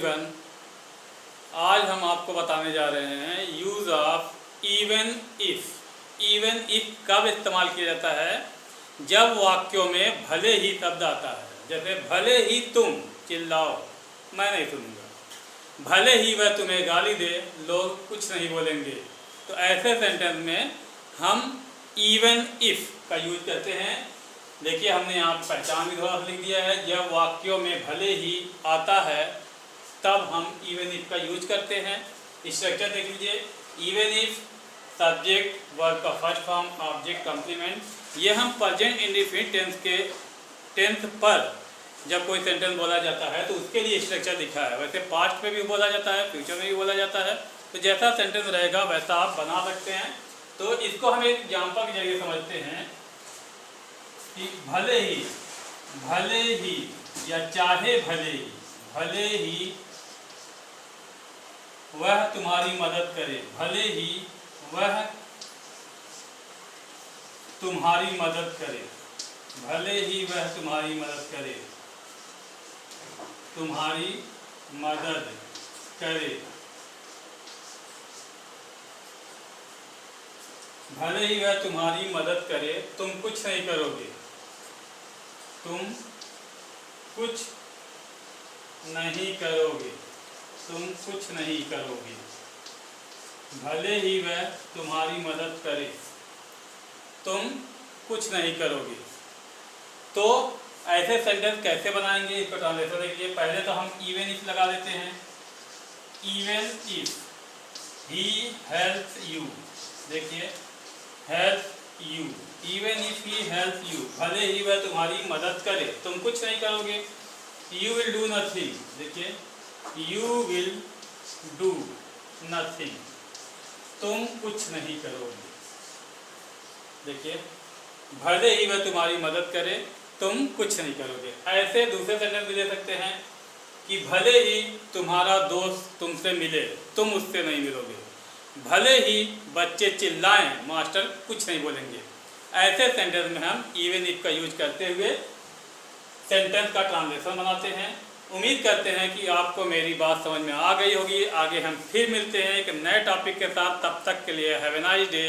Everyone, आज हम आपको बताने जा रहे हैं use of even if. Even if कब इस्तेमाल किया जाता है? जब वाक्यों में भले ही शब्द आता है। जैसे भले ही तुम चिल्लाओ, मैं नहीं सुनूंगा। भले ही वह तुम्हें गाली दे, लोग कुछ नहीं बोलेंगे। तो ऐसे सेंटेंस में हम इवन इफ़ का यूज करते हैं। देखिए, हमने यहाँ पहचान भी थोड़ा लिख दिया है। जब वाक्यों में भले ही आता है तब हम इवन इफ का यूज करते हैं। स्ट्रक्चर देख लीजिए। इवन इफ, सब्जेक्ट, वर्ब का फर्स्ट फॉर्म, ऑब्जेक्ट, कॉम्प्लीमेंट। ये हम प्रेजेंट इंडेफिनिट टेंस के टेंस पर जब कोई सेंटेंस बोला जाता है तो उसके लिए स्ट्रक्चर लिखा है। वैसे पास्ट में भी बोला जाता है, फ्यूचर में भी बोला जाता है। तो जैसा सेंटेंस रहेगा वैसा आप बना सकते हैं। तो इसको हम एक एग्जाम्पल के जरिए समझते हैं कि भले ही या चाहे भले ही वह तुम्हारी मदद करे। भले ही वह तुम्हारी मदद करे। भले ही वह तुम्हारी मदद करे। तुम्हारी मदद करे। भले ही वह तुम्हारी मदद करे, तुम कुछ नहीं करोगे। तुम कुछ नहीं करोगे। तुम कुछ नहीं करोगे। भले ही वह तुम्हारी मदद करे, तुम कुछ नहीं करोगे। तो ऐसे सेंटेंस कैसे बनाएंगे, इसको ट्रांसलेशन देखिए। पहले तो हम इवन इफ लगा देते हैं। Even if he helps you, देखिए help you. Even if he help you, भले ही वह तुम्हारी मदद करे, तुम कुछ नहीं करोगे। यू विल डू नथिंग, देखिए यू विल डू नथिंग, तुम कुछ नहीं करोगे। देखिए, भले ही वह तुम्हारी मदद करे, तुम कुछ नहीं करोगे। ऐसे दूसरे सेंटेंस भी दे सकते हैं कि भले ही तुम्हारा दोस्त तुमसे मिले, तुम उससे नहीं मिलोगे। भले ही बच्चे चिल्लाएं, मास्टर कुछ नहीं बोलेंगे। ऐसे सेंटेंस में हम इवन इफ का यूज करते हुए सेंटेंस का ट्रांसलेशन बनाते हैं। उम्मीद करते हैं कि आपको मेरी बात समझ में आ गई होगी। आगे हम फिर मिलते हैं एक नए टॉपिक के साथ। तब तक के लिए हैव ए नाइस डे।